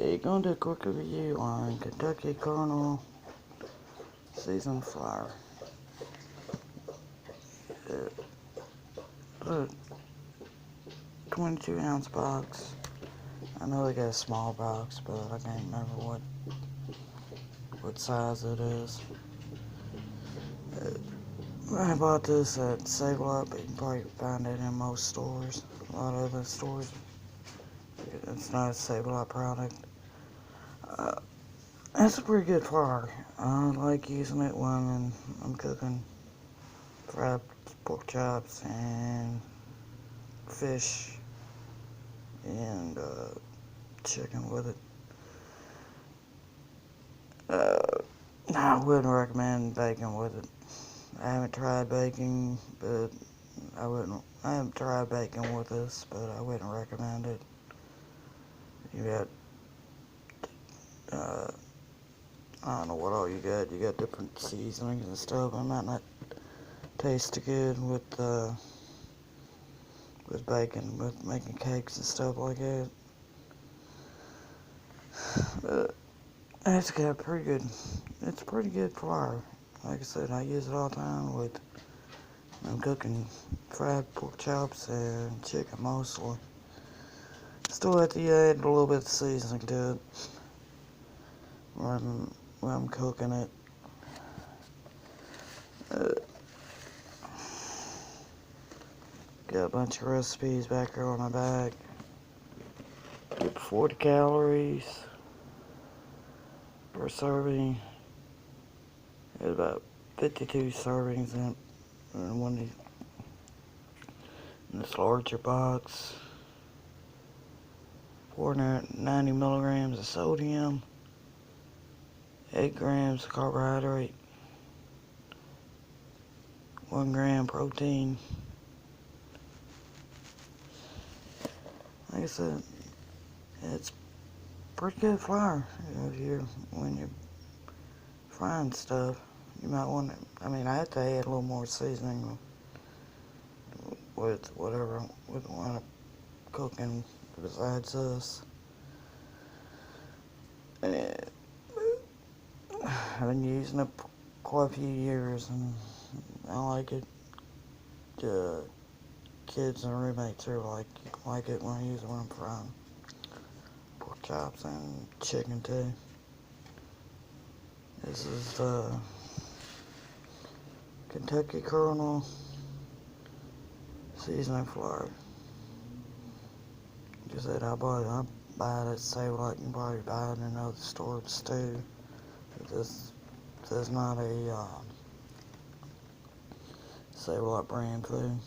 Hey, gonna do a quick review on Kentucky Kernel Seasoned Flour. It's a 22-ounce box. I know they got a small box, but I can't remember what size it is. I bought this at Save Up, but you can probably find it in most stores. A lot of other stores. It's not a Save Up product. It's a pretty good flour. I like using it when I'm cooking fried pork chops and fish and chicken with it. I wouldn't recommend baking with it. I haven't tried baking, but I haven't tried baking with this, but I wouldn't recommend it. You got, I don't know what all you got. You got different seasonings and stuff. It might not taste good with baking, with making cakes and stuff like that. It's got it's pretty good flour. Like I said, I use it all the time when I'm cooking fried pork chops and chicken mostly. Still have to add a little bit of seasoning to it when I'm cooking it. Got a bunch of recipes back here on my back. Get 40 calories per serving. There's about 52 servings in this larger box. 490 milligrams of sodium, 8 grams of carbohydrate, 1 gram protein. Like I said, it's pretty good flour. When you're frying stuff, you might want to. I mean, I have to add a little more seasoning with whatever I'm cooking besides this. And I've been using it for quite a few years, and I like it. Kids and roommates are like it when I use it when I'm frying pork chops and chicken too. This is the Kentucky Kernel Seasoned Flour. Like I said, I buy it at Save Like. You can probably buy it in other stores too. This is not a Save Like brand food.